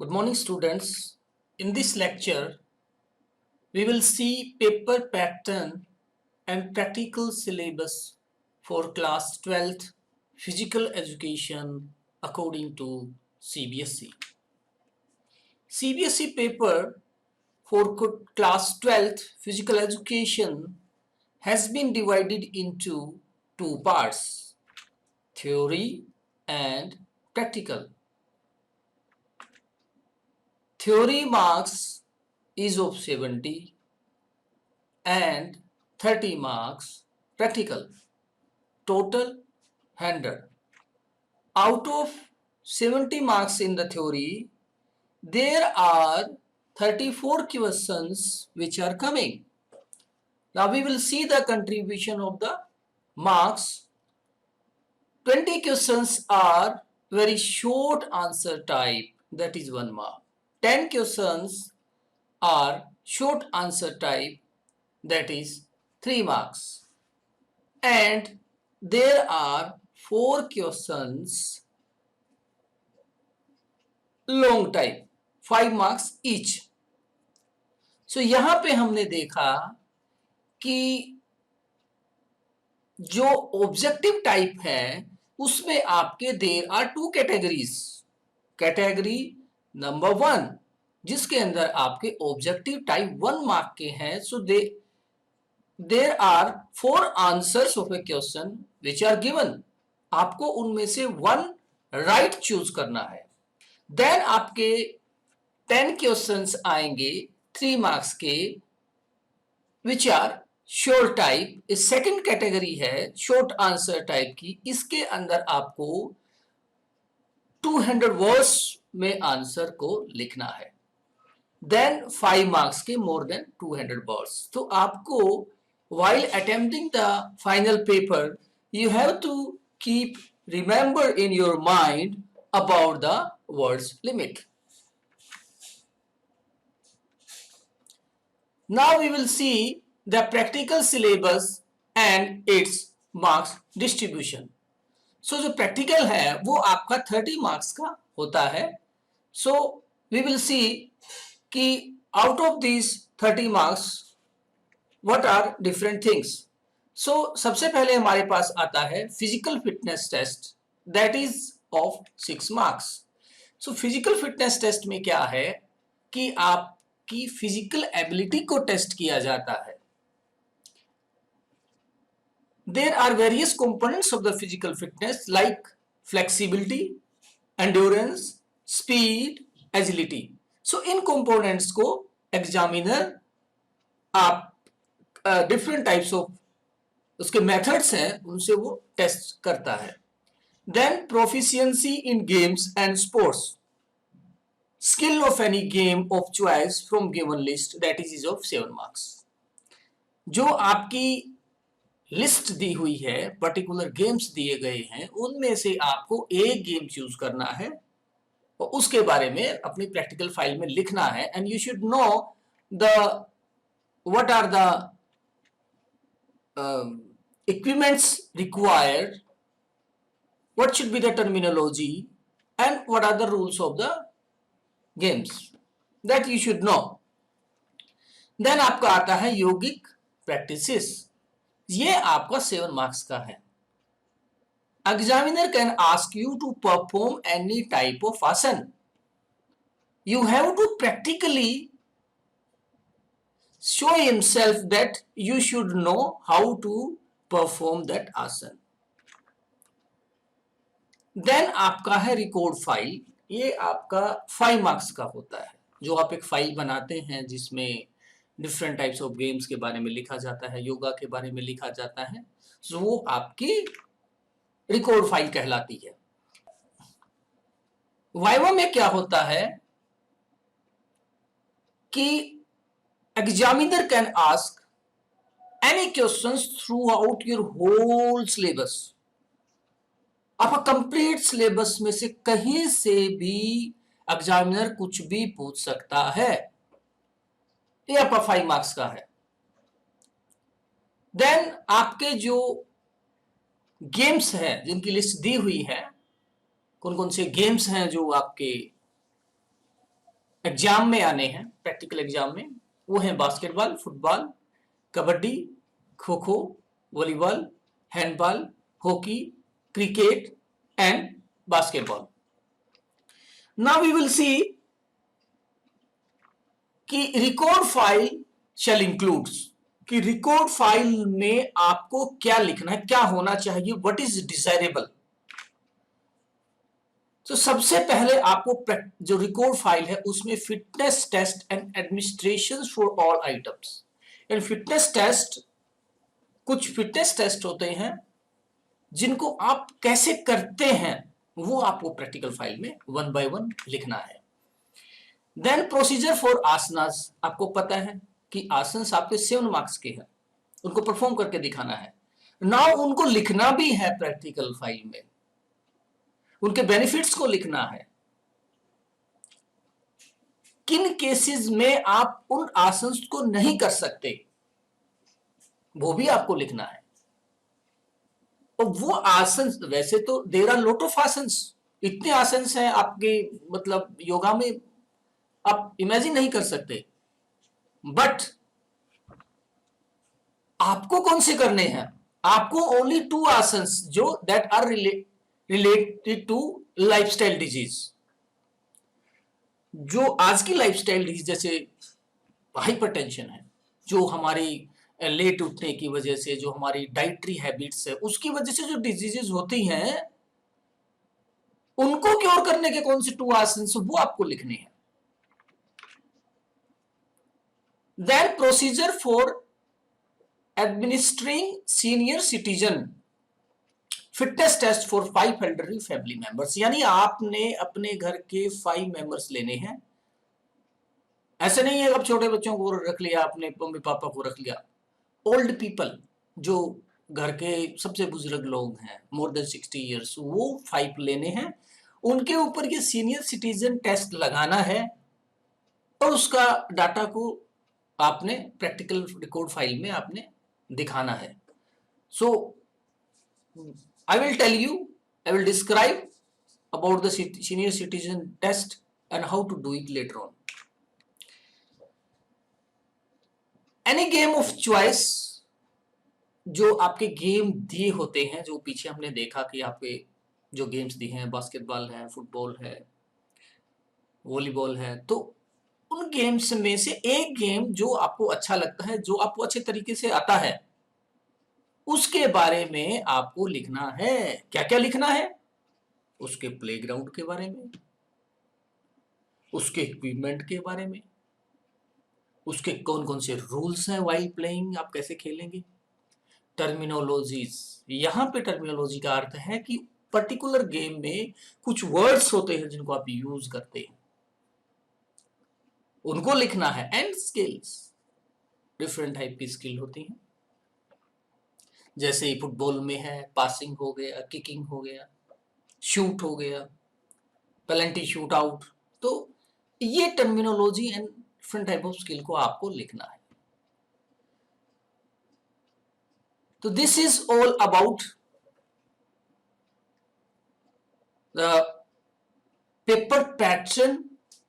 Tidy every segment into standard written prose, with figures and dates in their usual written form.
Good morning, students. In this lecture, we will see paper pattern and practical syllabus for class 12th physical education according to CBSE. CBSE paper for class 12th physical education has been divided into two parts, theory and practical. Theory marks is of 70 and 30 marks practical, total 100. Out of 70 marks in the theory, there are 34 questions which are coming. Now we will see the contribution of the marks. 20 questions are very short answer type, that is 1 mark. 10 questions are short answer type, that is 3 marks. And there are 4 questions long type, 5 marks each. So यहाँ पे हमने देखा कि जो objective type है उसमें आपके there are 2 categories. Category number 1 जिसके अंदर आपके ऑब्जेक्टिव टाइप 1 मार्क के हैं. सो there are 4 answers of a question which are given. आपको उनमें से 1 राइट चूज करना है. देन आपके 10 क्वेश्चंस आएंगे 3 मार्क्स के which are शॉर्ट टाइप. इस सेकंड कैटेगरी है शॉर्ट आंसर टाइप की. इसके अंदर आपको 200 वर्ड्स में आंसर को लिखना है. देन 5 मार्क्स के मोर देन 200 वर्ड्स. तो आपको while attempting the final paper, you have to keep remember in your mind about the words limit. Now we will see the practical syllabus and its marks distribution. So जो practical है वो आपका 30 marks का होता है. So we will see कि out of these 30 marks what are different things. So सबसे पहले हमारे पास आता है physical fitness test, that is of 6 marks. So physical fitness test में क्या है कि आपकी physical ability को टेस्ट किया जाता है. There are various components of the physical fitness like flexibility, endurance, speed, agility. So in components को examiner आप डिफरेंट टाइप्स ऑफ उसके मेथड्स हैं उनसे वो टेस्ट करता है. Then proficiency in games and sports, skill of any game of choice from given list, that is of 7 marks. जो आपकी लिस्ट दी हुई है, पर्टिकुलर गेम्स दिए गए हैं, उनमें से आपको एक गेम चूज करना है और उसके बारे में अपनी प्रैक्टिकल फाइल में लिखना है. And you should know the what are the equipments required, what should be the terminology, and what are the rules of the games, that you should know. Then आपका आता है योगिक practices. ये आपका 7 marks का है. Examiner can ask you to perform any type of asan. You have to practically show himself that you should know how to perform that asan. Then आपका है record file. ये आपका 5 मार्क्स का होता है. जो आप एक फाइल बनाते हैं जिसमें डिफरेंट टाइप्स ऑफ गेम्स के बारे में लिखा जाता है, योगा के बारे में लिखा जाता है, तो वो आपकी रिकॉर्ड फाइल कहलाती है. वाइवा में क्या होता है कि examiner can ask any questions throughout your whole syllabus. आपका कंप्लीट सिलेबस में से कहीं से भी एग्जामिनर कुछ भी पूछ सकता है. ये आपका 5 मार्क्स का है. देन आपके जो गेम्स हैं जिनकी लिस्ट दी हुई है, कौन कौन से गेम्स हैं जो आपके एग्जाम में आने हैं, प्रैक्टिकल एग्जाम में, वो हैं basketball, football, kabaddi, kho kho, volleyball, handball, hockey, cricket and basketball. Now we will see कि रिकॉर्ड फाइल शैल इंक्लूड्स, कि रिकॉर्ड फाइल में आपको क्या लिखना है, क्या होना चाहिए, व्हाट इज डिजायरेबल. तो सबसे पहले आपको जो रिकॉर्ड फाइल है उसमें fitness test and administration for all items. In fitness test, कुछ फिटनेस टेस्ट होते हैं जिनको आप कैसे करते हैं वो आपको प्रैक्टिकल फाइल में 1 by 1 लिखना है. देन प्रोसीजर फॉर आसनास, आपको पता है कि आसन्स आपके 7 मार्क्स के हैं, उनको परफॉर्म करके दिखाना है. नाउ उनको लिखना भी है प्रैक्टिकल फाइल में, उनके बेनिफिट्स को लिखना है. किन केसेस में आप उन आसन्स को नहीं कर सकते वो भी आपको लिखना है. और वो आसन्स, वैसे तो there are lot of asanas, इतने आसन्स हैं आपके मतलब योगा में आप इमेजिन नहीं कर सकते. बट आपको कौन से करने हैं, आपको ओनली 2 आसन्स जो that are related to lifestyle disease. जो आज की लाइफस्टाइल डिजीज जैसे हाइपरटेंशन है, जो हमारी लेट उठने की वजह से, जो हमारी डाइटरी हैबिट्स है उसकी वजह से जो डिजीजेस होती हैं उनको क्योर करने के कौन से 2 आसन्स वो आपको लिखने हैं. Then procedure for administering senior citizen fitness test for 5 elderly family members, यानी आपने अपने घर के 5 मेंबर्स लेने हैं. ऐसे नहीं है अब छोटे बच्चों को रख लिया, अपने मम्मी पापा को रख लिया. ओल्ड पीपल, जो घर के सबसे बुजुर्ग लोग हैं, मोर देन 60 ईयर्स, वो 5 लेने हैं. उनके ऊपर ये सीनियर सिटीजन टेस्ट लगाना है और उसका डाटा को आपने प्रैक्टिकल रिकॉर्ड फाइल में आपने दिखाना है. सो I will tell you, I will describe about the senior citizen test and how to do it later on. Any game of choice, जो आपके गेम दिए होते हैं, जो पीछे हमने देखा कि आपके जो गेम्स दिए हैं, बास्केटबॉल है, फुटबॉल है, वॉलीबॉल है, तो उन गेम्स में से एक गेम जो आपको अच्छा लगता है, जो आपको अच्छे तरीके से आता है, उसके बारे में आपको लिखना है. क्या क्या लिखना है, उसके प्लेग्राउंड के बारे में, उसके इक्विपमेंट के बारे में, उसके कौन कौन से रूल्स हैं वाइल प्लेइंग, आप कैसे खेलेंगे. टर्मिनोलॉजीज, यहां पे टर्मिनोलॉजी का अर्थ है कि पर्टिकुलर गेम में कुछ वर्ड्स होते हैं जिनको आप यूज करते हैं, उनको लिखना है. एंड स्किल्स, डिफरेंट टाइप की स्किल होती हैं, जैसे फुटबॉल में है पासिंग हो गया, किकिंग हो गया, शूट हो गया, पेनल्टी शूट आउट. तो ये terminology and different type of skill को आपको लिखना है. तो this is all about the paper pattern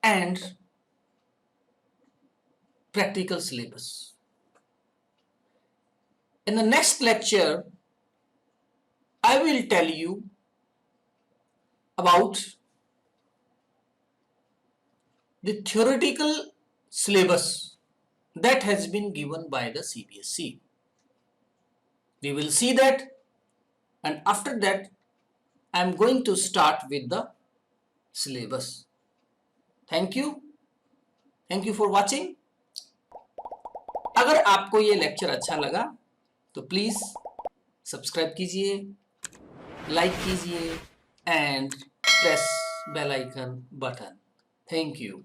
and practical syllabus. In the next lecture, I will tell you about the theoretical syllabus that has been given by the CBSE. We will see that, and after that, I am going to start with the syllabus. Thank you. Thank you for watching. अगर आपको ये lecture अच्छा लगा तो please subscribe कीजिए, like कीजिए and press bell icon button. Thank you.